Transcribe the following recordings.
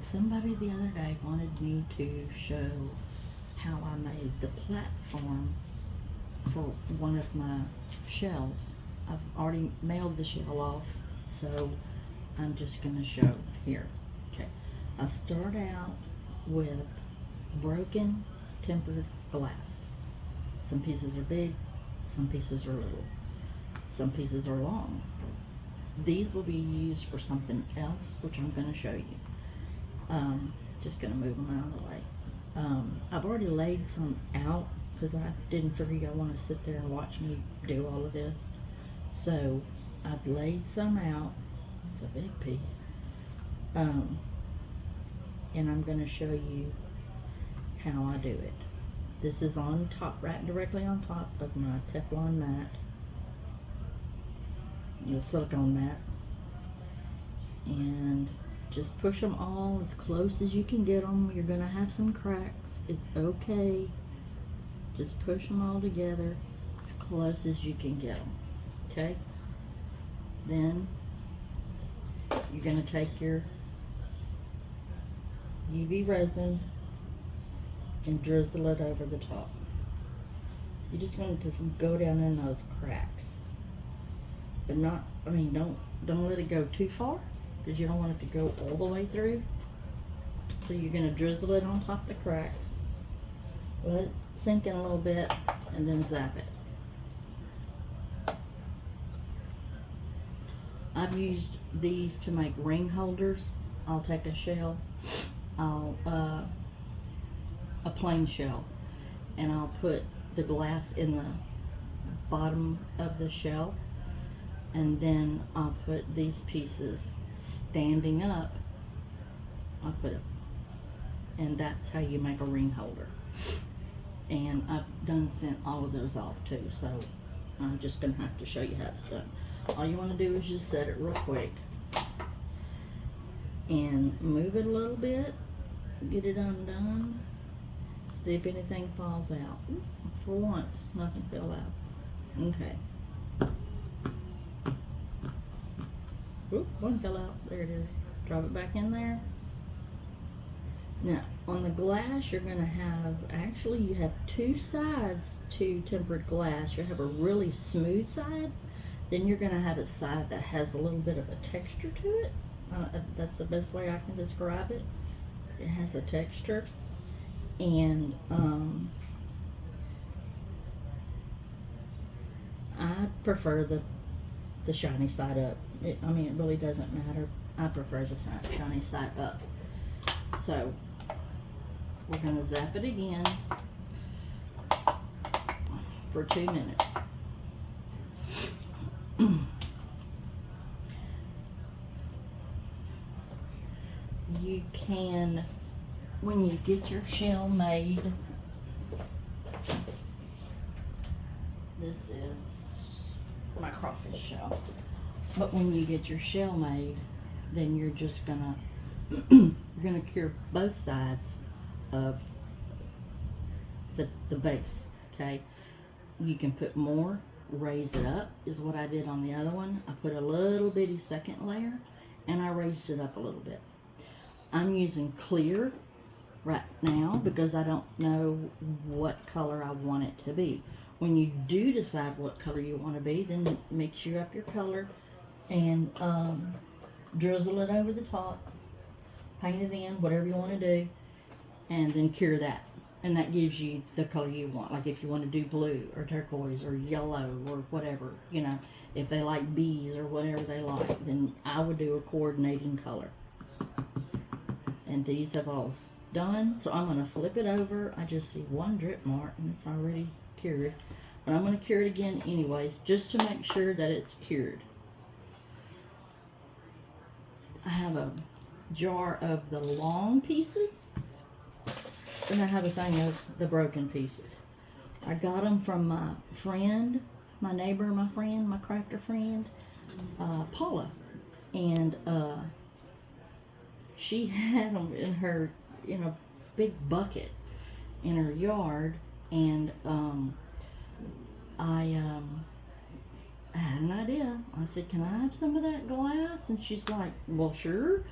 Somebody the other day wanted me to show how I made the platform for one of my shells. I've already mailed the shell off, so I'm just gonna show here. Okay, I start out with broken tempered glass. Some pieces are big, some pieces are little, some pieces are long. These will be used for something else, which I'm gonna show you. Just gonna move them out of the way. I've already laid some out because I didn't figure y'all want to sit there and watch me do all of this. So I've laid some out. It's a big piece. And I'm gonna show you how I do it. This is on top, right directly on top of my Teflon mat, the silicone mat, and just push them all as close as you can get them. You're gonna have some cracks. It's okay. Just push them all together as close as you can get them. Okay? Then you're gonna take your UV resin and drizzle it over the top. You just want it to go down in those cracks, but not, don't let it go too far, because you don't want it to go all the way through. So you're going to drizzle it on top of the cracks, let it sink in a little bit, and then zap it. I've used these to make ring holders. I'll take a shell, a plain shell, and I'll put the glass in the bottom of the shell, and then I'll put these pieces standing up. I'll put it, and that's how you make a ring holder. And I've sent all of those off too, so I'm just gonna have to show you how it's done. All you want to do is just set it real quick and move it a little bit, get it undone, see if anything falls out. For once, nothing fell out. Okay. Oop, one fell out. There it is. Drop it back in there. Now, on the glass, you're going to have, actually, you have two sides to tempered glass. You have a really smooth side, then you're going to have a side that has a little bit of a texture to it. That's the best way I can describe it. It has a texture, and I prefer the shiny side up. It really doesn't matter. I prefer the shiny side up. So we're going to zap it again for 2 minutes. You can, when you get your shell made, this is my crawfish shell, but when you get your shell made, then you're just gonna you're gonna cure both sides of the base. Okay, you can put more, raise it up, is what I did on the other one. I put a little bitty second layer and I raised it up a little bit. I'm using clear right now because I don't know what color I want it to be. When you do decide what color you want to be, then mix you up your color and drizzle it over the top, paint it in, whatever you want to do, and then cure that. And that gives you the color you want. Like if you want to do blue or turquoise or yellow or whatever, if they like bees or whatever they like, then I would do a coordinating color. And these have all done, so I'm going to flip it over. I just see one drip mark and it's already cured, but I'm going to cure it again anyways, just to make sure that it's cured. I have a jar of the long pieces, and I have a thing of the broken pieces. I got them from my friend, my neighbor, my friend, my crafter friend, Paula, and she had them in her, big bucket in her yard, and I had an idea. I said, "Can I have some of that glass?" And she's like, "Well, sure."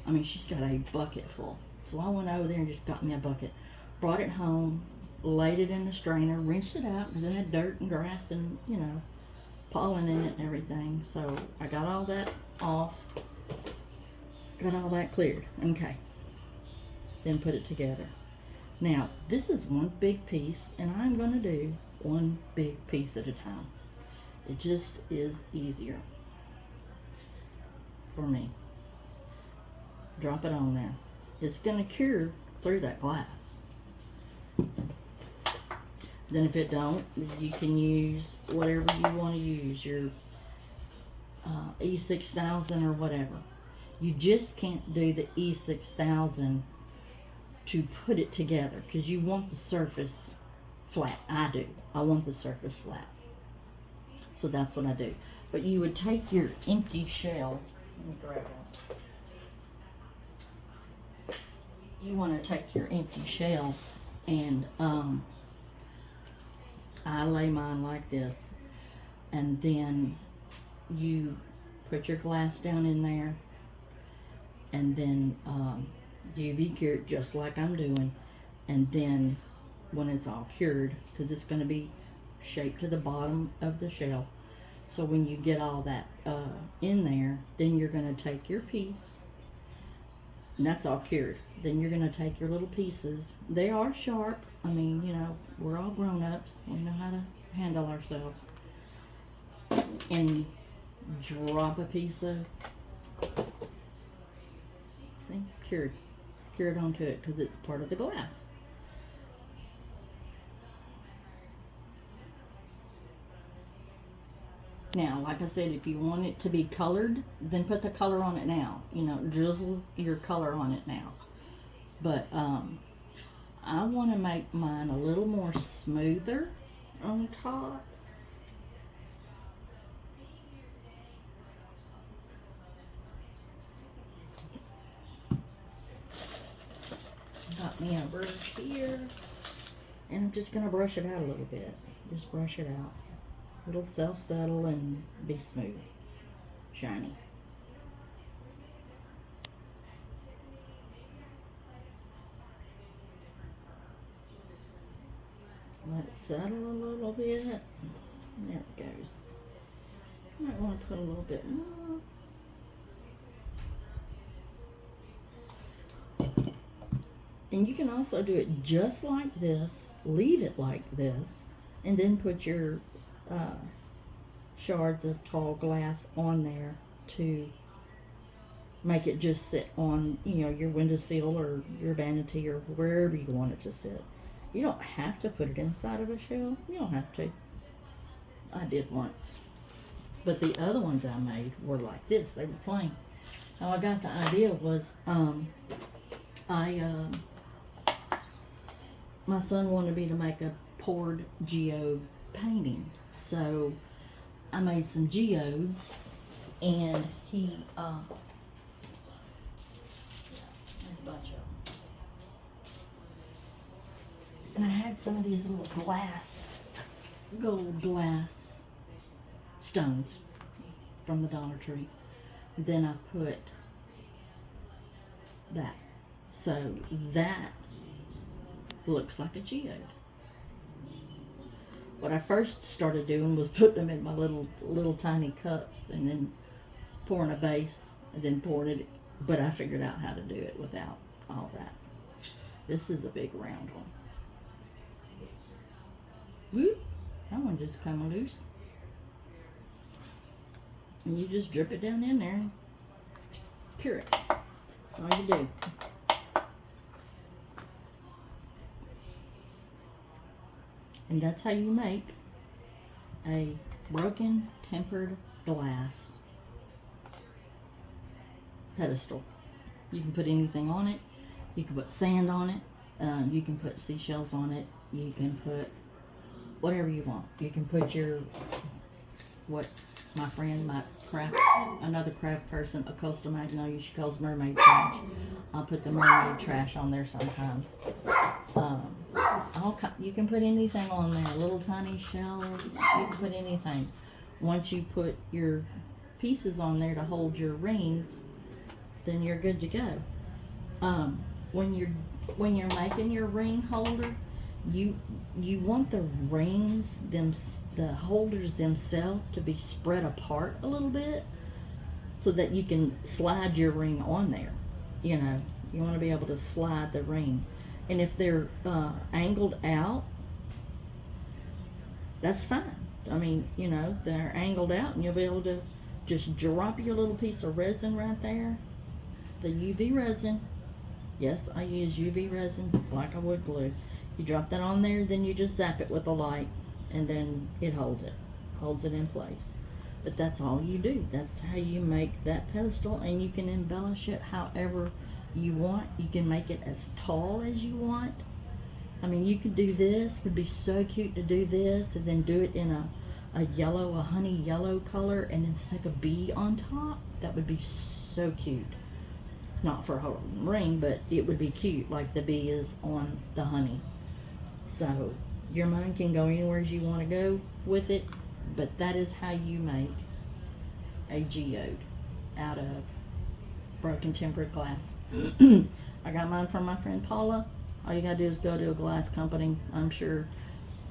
I mean, she's got a bucket full. So I went over there and just got me a bucket, brought it home, laid it in the strainer, rinsed it out because it had dirt and grass and, you know, pollen in it and everything. So I got all that off, got all that cleared. Okay. Then put it together. Now, this is one big piece, and I'm going to do one big piece at a time. It just is easier for me. Drop it on there. It's going to cure through that glass. Then if it don't, you can use whatever you want to use, your E6000 or whatever. You just can't do the E6000 to put it together because you want the surface flat. I do. I want the surface flat. So that's what I do. But you would take your empty shell. Let me grab one. You want to take your empty shell and I lay mine like this, and then you put your glass down in there, and then UV cure it just like I'm doing, and then when it's all cured, because it's going to be shaped to the bottom of the shell, so when you get all that in there, then you're going to take your piece, and that's all cured. Then you're going to take your little pieces. They are sharp. I mean, you know, we're all grown-ups. We know how to handle ourselves. And drop a piece of, see, cured onto it because it's part of the glass. Now, like I said, if you want it to be colored, then put the color on it now. You know, drizzle your color on it now. But I want to make mine a little more smoother on top. Got me a brush here, and I'm just going to brush it out a little bit. Just brush it out. It'll self-settle and be smooth, shiny. Let it settle a little bit. There it goes. Might want to put a little bit more. And you can also do it just like this, leave it like this, and then put your shards of tall glass on there to make it just sit on, you know, your windowsill or your vanity or wherever you want it to sit. You don't have to put it inside of a shell. You don't have to. I did once. But the other ones I made were like this. They were plain. How I got the idea was my son wanted me to make a poured geode painting. So I made some geodes, and he there's a bunch of them. And I had some of these little gold glass stones from the Dollar Tree. Then I put that. So that looks like a geode. What I first started doing was putting them in my little tiny cups and then pouring a base and then pouring it, but I figured out how to do it without all that. This is a big round one. Whoop, that one just come loose. And you just drip it down in there and cure it. That's all you do. And that's how you make a broken tempered glass pedestal. You can put anything on it. You can put sand on it. You can put seashells on it. You can put whatever you want. You can put your, what my friend, another craft person, a coastal magnolia, she calls mermaid trash. I'll put the mermaid trash on there sometimes. You can put anything on there, little tiny shells, you can put anything. Once you put your pieces on there to hold your rings, then you're good to go. When you're making your ring holder, you want the rings the holders themselves to be spread apart a little bit, so that you can slide your ring on there. You know, you want to be able to slide the ring, and if they're angled out, that's fine. I mean, you know, they're angled out, and you'll be able to just drop your little piece of resin right there, the UV resin. Yes, I use UV resin like I would glue. You drop that on there, then you just zap it with a light, and then it holds it in place. But that's all you do. That's how you make that pedestal, and you can embellish it however you want. You can make it as tall as you want. I mean, you could do this, would be so cute to do this, and then do it in a yellow, a honey yellow color, and then stick a bee on top. That would be so cute. Not for a whole ring, but it would be cute, like the bee is on the honey. So your mind can go anywhere you want to go with it, but that is how you make a geode out of broken tempered glass. I got mine from my friend Paula. All you gotta do is go to a glass company. I'm sure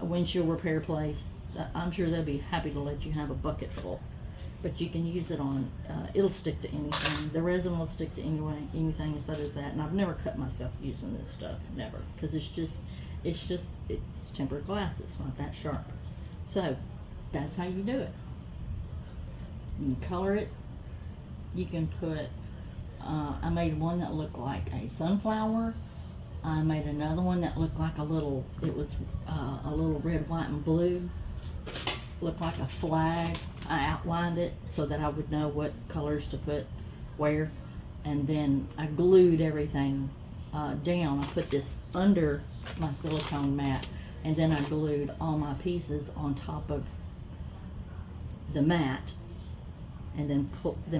a windshield repair place. I'm sure they'll be happy to let you have a bucket full. But you can use it on, it'll stick to anything. The resin will stick to anything, and so does that. And I've never cut myself using this stuff, never. Because it's tempered glass. It's not that sharp. So that's how you do it. You can color it. You can put, I made one that looked like a sunflower. I made another one that looked like a little red, white, and blue. Looked like a flag. I outlined it so that I would know what colors to put where. And then I glued everything down. I put this under my silicone mat, and then I glued all my pieces on top of the mat, and then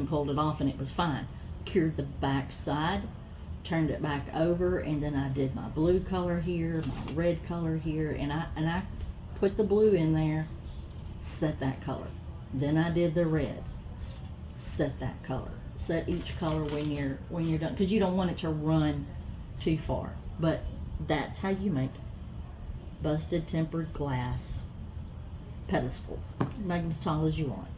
pulled it off, and it was fine. Cured the back side, turned it back over, and then I did my blue color here, my red color here, and I put the blue in there, set that color. Then I did the red, set that color. Set each color when you're done, because you don't want it to run too far. But that's how you make busted tempered glass pedestals. Make them as tall as you want.